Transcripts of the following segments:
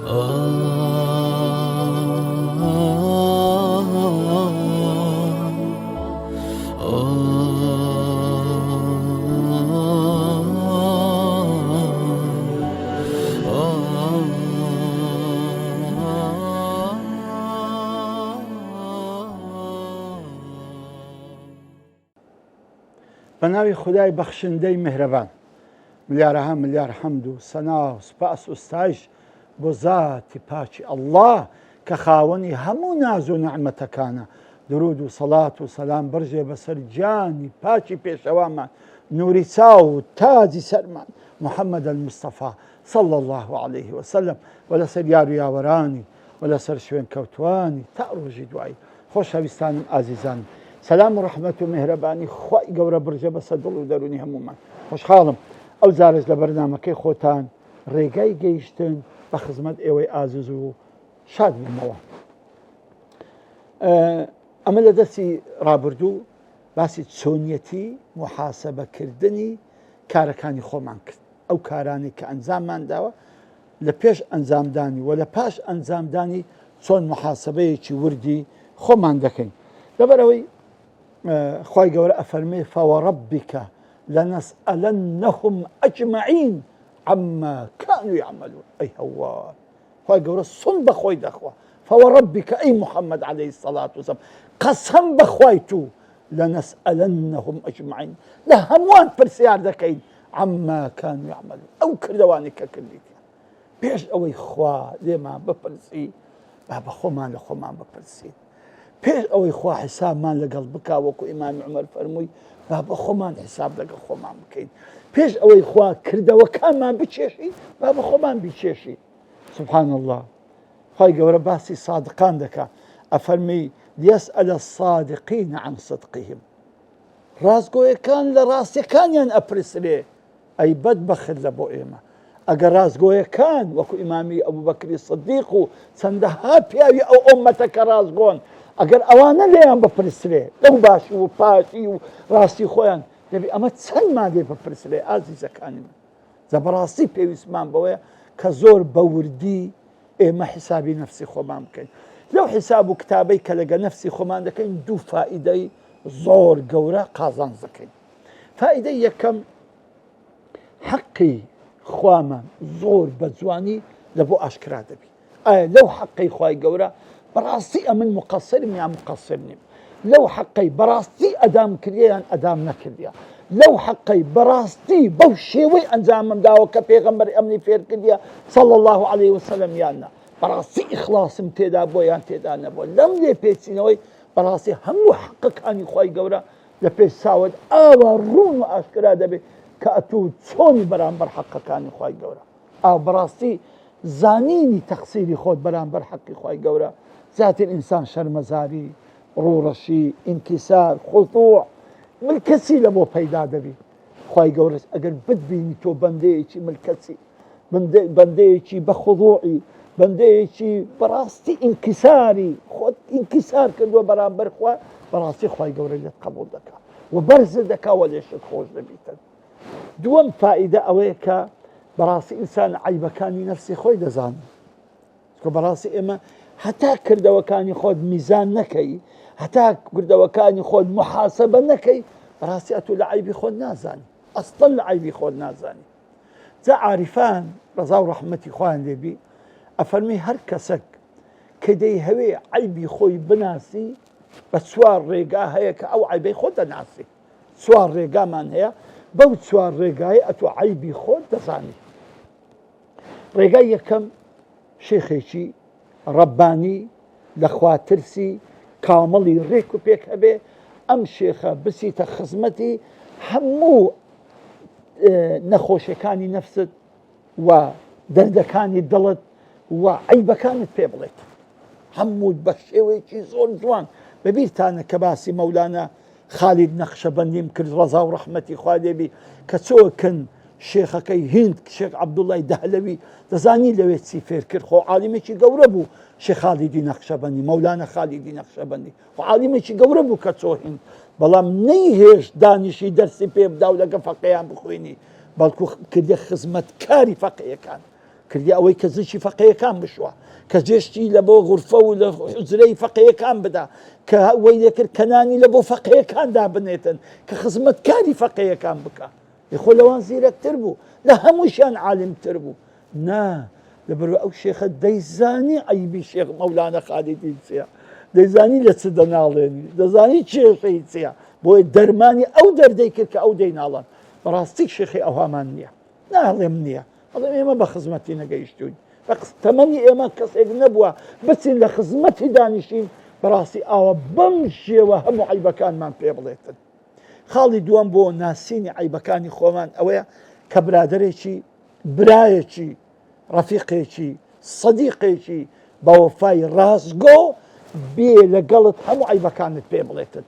بەناوی خودای بەخشندەی میهرەبان، ملیارەها ملیار حەمد و سەنا و سوپاس و ستایش بۆ زاتی پاکی ئەڵڵا کە خاوەنی هەموو ناز و نەعمەتەکانە. درود و سەڵات و سەلام بڕژێ بەسەر گیانی پاکی پێشەوامان، نوری چاو و تاجی سەرمان محەممەد المستەفا صلى الله عليه وسلم، و لەسەر یار و یاوەرانی و لەسەر شوێن کەوتوانی تا ڕۆژی دوایی. خۆشەویستانم ئازیزان، سەلام و ڕەحمەت و میهرەبانی خوای گەورە بڕژێ بەسەر دڵ و دەرونی هەمومان. خۆشحاڵم ئەو جارش لە بەرنامەکەی خۆتان ڕێگای گەیشتن بە خزمەت ئێوەی ئازیز و شاد بوومەوە. ئەمە لە دەستی ڕابردوو باسی چۆنیەتی محاسەبەکردنی کارەکانی خۆمان کرد، ئەو کارانی کە ئەنجاممان داوە لە پێش ئەنجامدانی و لە پاش ئەنجامدانی چۆن محاسەبەیەکی وردی خۆمان دەکەین. لەبەرەوەی خوای گەورە ئەفەرمێ فەوەڕەبیکە لەنەسئەلەنەهم ئەجمەعین عەمما کانوا یعمەلون. ئەی هەوار، خوای گەورە سون بەخۆی دەخوا، فەوەڕەبیکە ئەی محەممەد عەلەیهی سەڵات وسەلام، قەسەم بەخوای تو لەنەسئەلەنەهم ئەجمەعین، لە هەمووان پرسیار دەکەین عەمما کانوا یعمەلون، ئەو کردەوانی کە کردیتیان. پێش ئەوەی خوا لێمان بپرسی با بە خۆمان لە خۆمان بپرسین، پێش ئەوەی خوا حسابمان لەگەڵ بکا وەکو ئیمامی عومەر فەرمووی با بە خۆمان حساب لەگەڵ خۆمان بکەین، پێش ئەوەی خوا کردەوەکانمان بچێشین با بە خۆمان بیچێشین. سبحان الله، خوای گەورە باسی صادقان دەکا، ئەفەرمی لیەسئەلە الصادقین عن صدقهم، ڕاستگۆیەکان لە ڕاستیەکانیان ئەپرسرێ. ئەی بەدبەخت لە بۆ ئێمە ئەگەر ڕاستگۆیەکان وەکو ئیمامی ئەبوبەکری سدیق و چەندەها پیاوی ئەو ئومەتەکە ڕاستگۆن، ئەگەر ئەوانە لێیان بپرسرێ لەو باشی و پاشی و ڕاستی خۆیان، دەبی ئەمە چەندمان لێ بپرسرێ. ئازیزەکانی من، زەبەڕاستی پێویستمان بەوەیە کە زۆر بەوردی ئێمە حسابی نەفسی خۆمان بکەین. لەو حساب و کتابەی کە لەگە نەفسی خۆمان دەکەین دوو فائیدەی زۆر گەورە قازانج دەکەین. فائیدەی یەکەم، حەقی خوامان زۆر بە جوانی لە بۆ ئاشکرا دەبی. ئایا لەو حەقی خوای گەورە بەڕاستی ئەمن مقەسرم یان مقەسر نیم، لەو حەقی بەڕاستی ئەدام کردیە یان ئەدام نەکردیە، لەو حەقی بەڕاستی بەو شێوەی ئەنجامم داوە کە پێغەمبەر ئەمنی فێر کردیە صلی الله عليه وسلم یان نا، بەڕاستی ئیخلاسم تێدا بۆ یان تێدا نەبووە. لەم لێ پێچینەوەی بەڕاستی هەموو حەقەکانی خوای گەورە لە پێش چاوت ئاوا ڕوون و ئاشکرا دەبێت کە ئەتوو چۆنی بەرامبەر حەقەکانی خوای گەورە. ئاو بەڕاستی زانینی تەقسیری خۆت بەرامبەر حەقی خوای گەورە، زاتر ئینسان شەرمەزاری، ڕوڕەشی، ئینکیسار، خضوع، ملکەچی لە بۆ پەیدا دەبی. خوای گەورە ئەگەر بتبینی تۆ بەندەیەکی ملکەچی، بەندەیەکی بە خضوعی، بەندەیەکی بەڕاستی ئینکیساری، خۆت ئینکیسار کردووە بەرامبەر خوا، بەڕاستی خوای گەورە لێت قبوڵ دەکا و بەرزت دەکا و لێشت خۆش دەبیتن. دووەم فائیدە ئەوەیە کە بەڕاستی ئینسان عیبەکانی نەفسی خۆی دەزانێت. کە بەڕاستی ئێمە هەتا کردەوەکانی خۆت میزان نەکەی، هەتا کردەوەکانی خۆت محاسەبە نەکەی، بەڕاستی ئەتوو لە عیبی خۆت نازانی، ئەسڵەن لە عیبی خۆت نازانی. جا عاریفان ڕەزا و ڕەحمەتی خوایان لێبی ئەفەرمی هەر کەسێک کە دەیهەوێ عیبی خۆی بناسی بە چوار ڕێگا هەیە کە ئەو عیبەی خۆت دەناسی. چوار ڕێگامان هەیە، بەو چوار ڕێگای ئەتوو عیبی خۆت دەزانی. ڕێگای یەکەم، شێخێکی ڕەبانی لە خواترسی کامەڵی ڕێک و پێک هەبێ، ئەم شێخە بچیتە خزمەتی هەموو نەخۆشیەکانی نەفست و دەردەکانی دڵت و عیبەکانت پێ بڵێت، هەموو بە شێوەیەکی زۆر جوان. بەبیرتانە کە باسی مەولانە خالید نەخشەبەندیم کرد ڕەزا و ڕەحمەتی خوا لێبی کە چۆکن شێخەکەی هیند شێخ عەبدوڵڵای دەهلەوی، دەزانی لەوێ چی فێر کرد، خۆ عالیمێکی گەورە بوو شێخ خالیدی نەخشەبەندی، مەولانە خالیدی نەخشەبەندی، خۆ عالیمێکی گەورە بوو کە چۆ هیند، بەڵام نەیهێشت دانیشی دەرسی پێ بدا و لەگە فەقێیان بخوێنی، بەڵکو کردە خزمەتکاری فەقێیەکان. کردی ئەوەی کە زیچی فەقەیەکان بشوە، کە جێشتی لە بۆ غورفە و لە حوجرەی فەقەیەکان بدا، کە ئەوەی لێکرد کەنانی لە بۆ فەقەیەکاندا بنێتن، کە خزمەتکاری فەقەیەکان بکە. خۆ لەوان زیرەکتر بوو، لە هەمووشیان عالمتر بوو. نا لەبەرەوە ئەو شێخە دەیزانی عەیبی شێخ مەولانە خالیدی چییە، دەیزانی لە چ دەناڵێنی، دەزانی کێشەی چییە، بۆی دەرمانی ئەو دەردەی کرد کە ئەو دەیناڵان. بەڕاستی شێخی ئەوهامان نییە، ناڵێم نییە، ئەڵێم ئێمە بە خزمەتی نەگەیشتوین، تەمەنی ئێمە کەسێک نەبووە بچین لە خزمەتی دانیشین، بەڕاستی ئاوە بەم شێوە هەموو عەیبەکانمان پێ بڵێتن. خاڵی دووەم بۆ ناسینی عەیبەکانی خۆمان ئەوەیە کە برادەرێکی، برایەکی، ڕەفیقێکی، سەدیقێکی بەوەفای ڕاستگۆ بێ لەگەڵت هەموو عەیبەکانت پێ بڵێتن.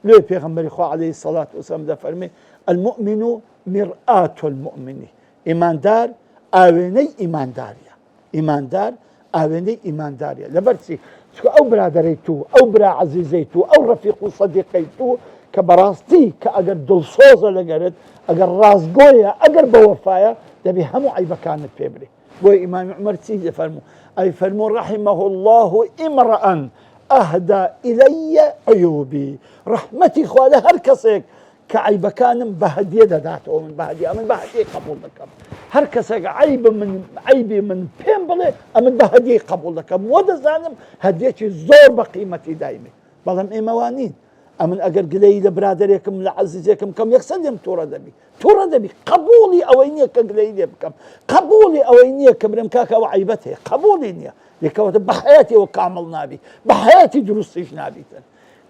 لێ پێغەمبەری خوا عەلەیهی سەڵات وسەلام دەفەرمێ المؤمن مرآة المؤمن، ئیماندار ئاوێنەی ئیمانداریە، ئیماندار ئاوێنەی ئیمانداریە. لەبەرچی چکە ئەو برادەرەی تو، ئەو برا عەزیزەی تو، ئەو ڕەفیق و سەدیقەی تو کە بەڕاستی کە ئەگەر دڵسۆزە لەگەرت، ئەگەر ڕاستگۆیە، ئەگەر بەوەفایە، دەبێ هەموو عەیبەکانت پێ بڵێ. بۆی ئیمامی عومەر چی دەفەرموو؟ ئەی فەرموو ڕەحیمەه الله ئیمرەئەن ئەهدا ئیلەیە عەیوبی، ڕەحمەتی خوا لە هەر کەسێک کە عەیبەکانم بە هەدیە دەداتەوە، من بە هەدیە قبول دەکەم. هەر کەسێک عەیبی من پێم بڵێ ئەمن بە هەدیە قبول دەکەم، وە دەزانم هەدیەکی زۆر بە قیمەتی دایمێ. بەڵام ئێمە وانین، ئەمن ئەگەر گلەی لە برادێکم لە عەزیزێکم کەم یەکسەر لێم تووڕە دەبی قبولی ئەوەی نییە کە گلەی لێ بکەم، قبولی ئەوەی نییە کە برم کاکە ئەوە عەیبەت هەیە، قبولی نییە. لێکەواتە بە حەیاتیەوە کامڵ نابی، بە حەیاتی دروستیش نابیتن.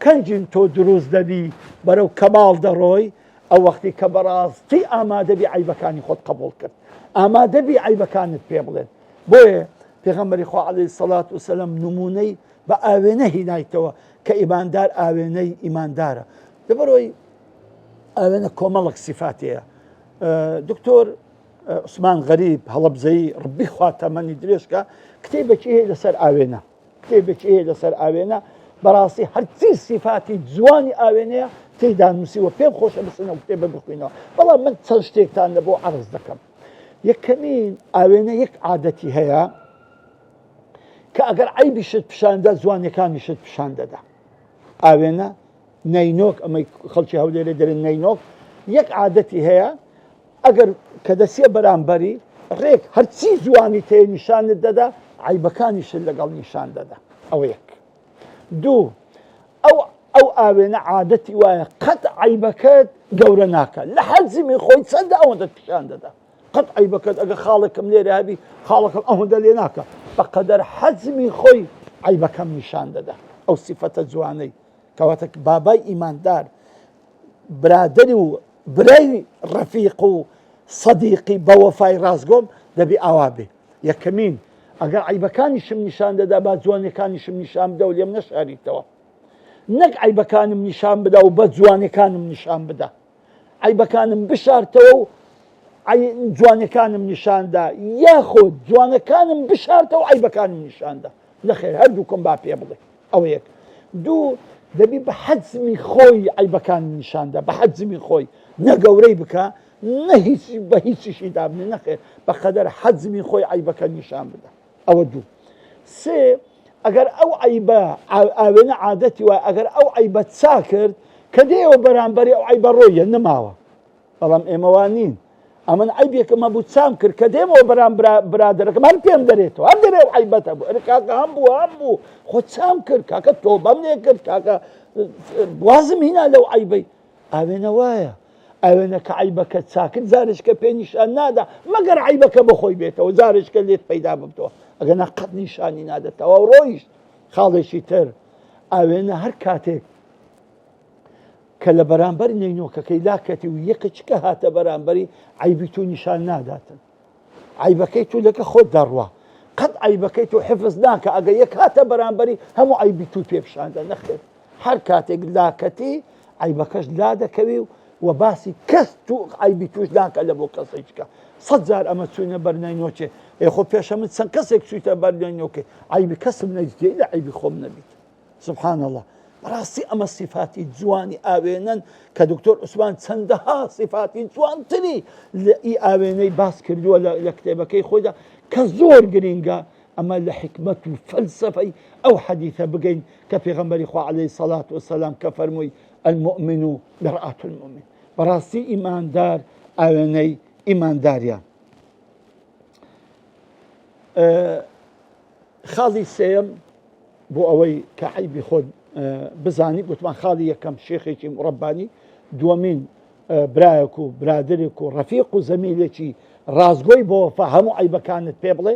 کەنجین تۆ دروست دەبی بەرەو کەماڵ دەڕۆی، ئەو وەختی کە بەڕاستی ئامادەبی عەیبەکانی خۆت قبول کرد، ئامادەبی عەیبەکانت پێ بڵێن. بۆیە پێغەمبەری خوا عەلەیهی سەڵات وسەلام نمونەی بە ئاوێنە هینایتەوە کە ئیماندار ئاوێنەی ئیماندارە. لەبەرەوەی ئاوێنە کۆمەڵک سیفاتەیە. دکتۆر عوسمان غەریب هەڵەبجەیی ڕبی خوا تەمەنی درێژکە کتێبێکی هەیە لەسەر ئاوێنە، کتێبێکی هەیە لەسەر ئاوێنە، بەڕاستی هەرچی سیفاتی جوانی ئاوێنەیە تێیدا نووسیوە. پێم خۆشە بچنەوە کتێبە بخوێنەوە، بەڵام من چەند شتێکتان لە بۆ عەرز دەکەم. یەکەمین ئاوێنە یەک عادەتی هەیە کە ئەگەر عەیبیشت پیشاندا جوانیەکانیشت پیشان دەدا. ئاوێنە نەینۆک، ئەمەی خەڵکی هەولێرە دەرێن نەینۆک، یەک عادەتی هەیە ئەگەر کە دەسیە بەرامبەری ڕێک هەرچی جوانی تێ نیشانت دەدا، عەیبەکانیشت لەگەڵ نیشان دەدا. ئەوە یەک. دوو، ئەو ئاوێنە عادەتی وایە قەت عەیبەکەت گەورە ناکات، لە حەجمی خۆی چەندە ئەوەندە پیشان دەدا. قەت عەیبەکەت ئەگە خاڵێکم لێرە هەبی، خاڵەکەم ئەوەندە لێ ناکە، بەقەدەر حەجمی خۆی عەیبەکەم نیشان دەدا. ئەو سیفەتە جوانەی کەواتە بابای ئیماندار، برادەری و برای ڕەفیق و سەدیقی بە وەفای ڕاستگۆم دەبی ئاوا بێ. یەکەمین ئەگەر عەیبەکانیشم نیشان دەدا، با جوانەکانیشم نیشان بدە و لێم نەشاریتەوە. نەک عەیبەکانم نیشان بدە و بە جوانەکانم نیشان بدە، عەیبەکانم بشارتەوە و جوانەکانم نیشاندا، یاخۆ جوانەکانم بشارتەوە و عەیبەکانم نیشاندا. نەخێر، هەردووکم با پێ بڵێ. ئەوە یەک. دوو، دەبی بە حەجمی خۆی عەیبەکانی نیشاندا، بە حەجمی خۆی، نە گەورەی بکە، نە بە هیچیشی دابنێ، نەخێر، بەقەدەر حەجمی خۆی عەیبەکە نیشان بدە. ئەوە دوو. سێ، ئەگەر ئەو عەیبە ئاوێنە عادەتی وایە، ئەگەر ئەو عەیبە چا کرد کە دێوە بەرامبەری ئەو عەیبە ڕۆیە نەماوە. بەڵام ئێمە وانین، ئەمن عەیبێکم هەبوو چام کرد کە دێمەوە بەرام برادەرەکەم هەر پێم دەرێتەوە، هەر دەرێ عەیبەتە بوو، ئەرێ کاکە هەم بوو خۆ چام کرد، کاکە تۆ بەم لێ کرد، کاکە وازم هینا لەو عەیبەی. ئاوێنە وایە، ئاوێنە کە عەیبەکە چا کرد زارشکە پێ نیشان نادا، مەگەر عەیبەکە بەخۆی بێتەوە، زارشکە لێت پەیدا ببتەوە، ئەگەنا قەت نیشانی نادەتەوە ڕۆیشت. خاڵێکی تر، ئاوێنە هەر کاتێک کە لە بەرامبەر نەینۆکەکەی لاکەتی و یەکەچکە هاتە بەرامبەری عەیبی تو نیشان ناداتن، عەیبەکەی تو لەکە خۆت دەڕوا، قەت عەیبەکەی تو حفظ ناکە، ئەگە یەک هاتە بەرامبەری هەموو عەیبی تو پێپشاندە. نەخێر، هەر کاتێک لاکەتی عەیبەکەش لا دەکەوی و باسی کەس تو عەیبی توش ناکە لە بۆ کەسێککە. 100 جار ئەمە چوونە بەر نەینۆکێ، خۆ پێشە من چەند کەسێک چوویتە بەر نەینۆکێ، عەیبی کەسم نەدیتێ لە عەیبی خۆم نەبیت. سبحان الله. بەڕاستی ئەمە سیفاتی جوانی ئاوێنن کە دکتۆر عوسمان چەندەها سیفاتی جوانتری لە ئی ئاوێنەی باس کردووە لە کتێبەکەی خۆیدا کە زۆر گرینگە ئەمە لە حکمت و فەلسەفەی ئەو حەدیثە بگەین کە پێغەمبەری خوا عەلەیهی سەڵات وەسەلام کە فەرمووی المؤمن مرآة المؤمن، بەڕاستی ئیماندار ئاوێنەی ئیمانداریە. خاڵی سێم بۆ ئەوەی کە عیبی خۆت بزانی، گوتمان خاڵی یەکەم شێخێکی ڕەبانی، دووەمین برایەک و برادرێک و ڕەفیق و زەمیلێکی ڕازگۆی بۆ وەفا هەموو عیبەکانت پێ بڵێ،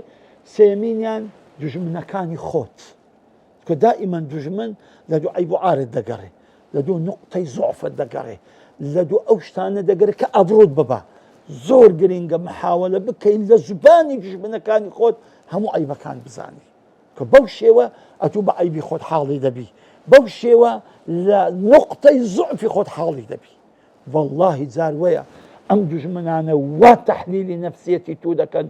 سێمینیان دوژمنەکانی خۆت، کە دائیمەن دوژمن لە دوو عیب و عارت دەگەڕێ، لە دوو نوقتەی زۆفت دەگەڕێ، لە دوو ئەو شتانە دەگەڕێ کە ئەڤڕۆت ببە. زۆر گرینگە محاولە بکەین لە زوبانی دوژمنەکانی خۆت هەموو عیبەکان بزانی، کە بەو شێوە ئەتوو بە عیبی خۆت حاڵی دەبی، بەو شێوە لە نوقتەی زۆفی خۆت حاڵی دەبی. واللهی جاروەیە ئەم دوژمنانە وا تەحلیلی نەفسیەتی تو دەکەن،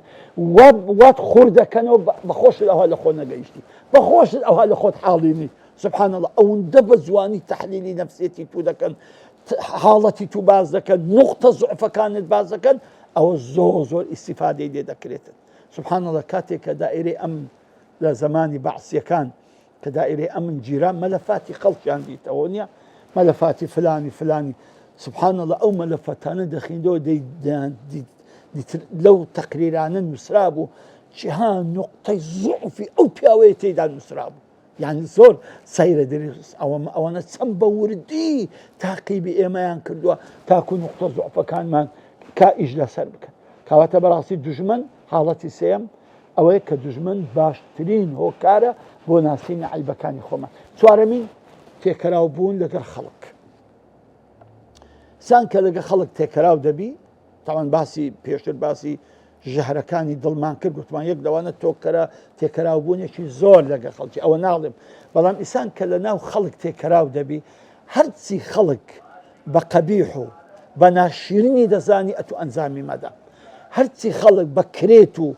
وات خوڕ دەکەنەوە بەخۆشت ئەوها لە خۆ نەگەیشتی، بەخۆشت ئەوها لە خۆت حاڵینی. سبحان الله، ئەوەندە بە جوانی تەحلیلی نەفسیەتی تو دەکەن، حاڵەتی تو باز دەکەن، نوقتە زوعفەکانت باز دەکەن، ئەوە زۆر ئیستیفادەی لێ دەکرێتن. سبحان الله، کاتێک کە دائیرەی ئەم لە زمانی بەعسیەکان کە دائیرەی ئەمن جیران مەلەفاتی خەڵکیان دیتەوە نییە، مەلەفاتی فلانی فلانی. سبحان الله، ئەو مەلەفەتانە دەخیندەوە لەو تەقریرانە نووسرا بوو چها نوقتەی زوعفی ئەو پیاوەیە تێیدا نووسرا بوو. یعنی زۆر سەیرە دەریست ئەوەنە چەند بە وردی تاقیبی ئێمەیان کردووە تاکو نوقتە زوعفەکانمان کا ئیش لەسەر بکەن. کەواتە بەڕاستی دوژمن حاڵەتی سێم ئەوەیە کە دوژمن باشترین هۆکارە بۆ ناسینی عیبەکانی خۆمان. چوارەمین تێکەراو بوون لەگەڵ خەڵک. سان کە لەگە خەڵک تێکەراو دەبی، تاوان باسی پێشتر باسی ژەهرەکانی دڵمان کرد، گوتمان یەک لەوانە تۆکەرە تێکەراو بوونێکی زۆر لەگە خەڵکی، ئەوە ناڵێم، بەڵام ئیسان کە لە ناو خەڵک تێکەراو دەبی، هەرچی خەڵک بە قەبیح و بە ناشیرنی دەزانی ئەتو ئەنجامی مەدە، هەرچی خەڵک بە کرێت و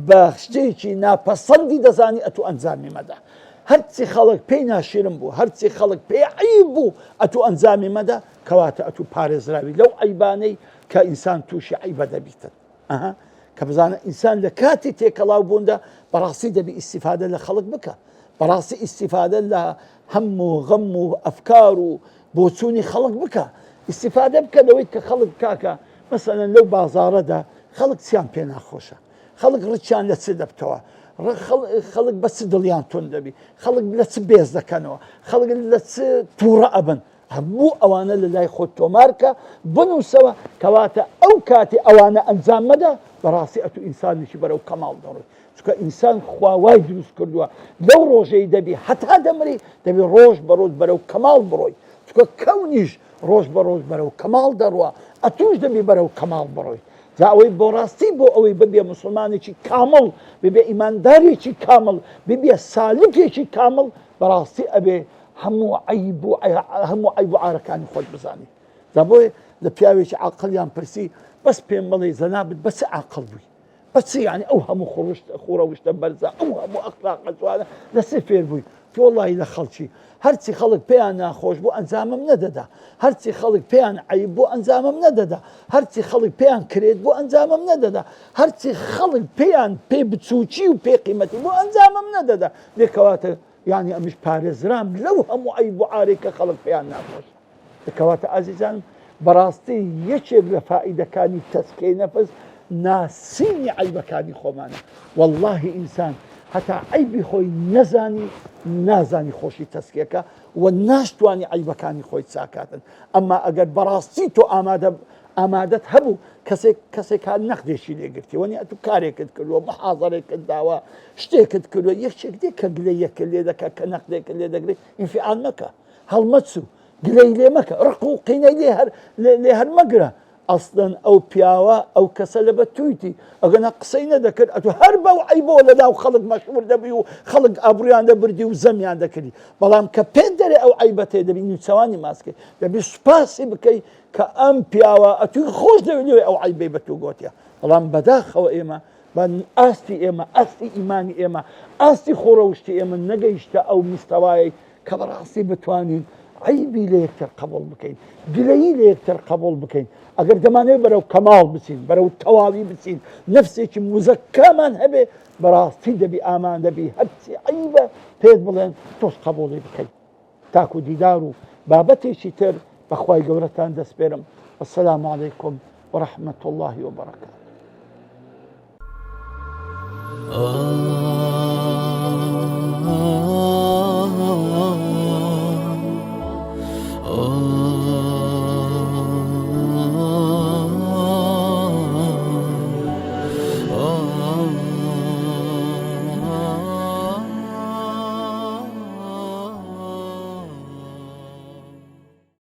بە شتێکی ناپەسەندی دەزانی ئەتو ئەنجامی مەدە، هەرچی خەڵک پێی ناشیرن بوو، هەرچی خەڵک پێی عیب بوو ئەتو ئەنجامی مەدە، کەواتە ئەتو پارێزراوی لەو عیبانەی کە ئینسان تووشی عیبە دەبیتن. کە بزانە ئینسان لە کاتی تێکەڵاو بووندا بەڕاستی دەبی ئیستیفادە لە خەڵک بکە، بەڕاستی ئیستیفادە لە هەم و غەم و ئەفکار و بۆچوونی خەڵک بکە، ئیستیفادە بکە لەوەی کە خەڵک کاکە مەسەلەن لەو بازاڕەدا خەڵک چیان پێ ناخۆشە، خەڵک ڕچیان لە چ دەبتەوە، خەڵک بە چ دڵیان تۆن دەبی، خەڵک لە چ بێز دەکەنەوە، خەڵک لە چ تووڕە ئەبن، هەموو ئەوانە لە لای خۆت تۆمارکە بنووسەوە، کەواتە ئەو کاتی ئەوانە ئەنجام مەدە بەڕاستی ئەتو ئینسانێکی بەرەو کەماڵ دەڕۆی، چونکە ئینسان خواوای دروست کردووە لەو ڕۆژەی دەبی هەتا دەمری دەبی ڕۆژ بەڕۆژ بەرەو کەماڵ بڕۆی، چونکە کەونیش ڕۆژ بەڕۆژ بەرەو کەماڵ دەڕوە، ئەتوش دەبی بەرەو کەماڵ بڕۆی. جا ئەوەی بۆ ڕاستی بۆ ئەوەی ببێ مسلمانێکی کامڵ، ببێ ئیماندارێکی کامڵ، ببێ سالکێکی کامڵ، بەڕاستی ئەبێ هەموو عیب و عارەکانی خۆت بزانی. جا بۆیە لە پیاوێکی عاقڵیان پرسی بەس پێم بڵێ زەنابت بە چ عاقڵ بووی، بە چ یعنی ئەو هەموو خوڕەوشتە بەرزە، ئەو هەموو ئەخلاقە جوانە لە چ فێر بووی؟ وەڵڵاهی لە خەڵکی هەرچی خەڵک پێیان ناخۆش بوو ئەنجامم نەدەدا، هەرچی خەڵک پێیان عیب بوو ئەنجامم نەدەدا، هەرچی خەڵک پێیان کرێت بوو ئەنجامم نەدەدا، هەرچی خەڵک پێیان پێ بچووکی و پێ قیمەتی بوو ئەنجامم نەدەدا. لێکەواتە یعنی ئەمیش پارێزرام لەو هەموو عیب و عارێک کە خەڵک پێیان ناخۆش. لێکەواتە ئازیزان، بەڕاستی یەکێک لە فائیدەکانی تەسکیەی نەفس ناسینی عیبەکانی خۆمانە. وەڵڵاهی ئینسان هەتا عیبی خۆی نازانی خۆشی تەسکیەکە و ناشتوانی عیبەکانی خۆی چاکاتن. ئەمما ئەگەر بەڕاستی تۆ ئامادەت هەبوو کەسێک هات نەخدێکی لێگرتی، وەنی ئەتو کارێکت کردووە، محاضەرێکت داوە، شتێکت کردووە، یەکێک دێ کە گلەیەکە لێ دەکات کە نەخدێکت لێ دەگرێت، ئینفعال مەکە، هەڵمەچوو، گلەی لێ مەکە، ڕق و قینەی لێ هەر مەگرە. ئەسڵەن ئەو پیاوە ئەو کەسە لە بە تویتی ئەگەنا قسەی نەدەکرد ئەتو هەر بەو عیبۆ لەداو خەڵک مەشهور دەبی و خەڵک ئابڕویان دەبردی و زەمیان دەکردی، بەڵام کە پێت دەرێ ئەو عیبەتێ دەبی نووسەوانی ماسکێ دەبی سوپاسی بکەی کە ئەم پیاوە ئەتوی خۆش دەوێت ئەو عیبەی بە تو گۆتیە. بەڵام بەداخەوە ئێمە ئاستی ئێمە، ئاستی ئیمانی ئێمە، ئاستی خۆڕەوشتی ئێمە نەگەیشتە ئەو مستەوایەی کە بەڕاستی بتوانین عیبی لە یەکتر قبول بکەین، گلەیی لە یەکتر قبول بکەین، ئەگەر دەمانەوێت بەرەو کەماڵ بچین بەرەو تەواوی بچین نەفسێکی مزەکامان هەبێ بەڕاستی دەبی ئامان دەبی هەرچی عیبە پێت بڵێن تۆش قبوڵی بکەیت تاکو دیدار و بابەتێکی تر بەخوای گەورەتان دەسپێرم والسلام عليكم ورحمة الله وبركاته.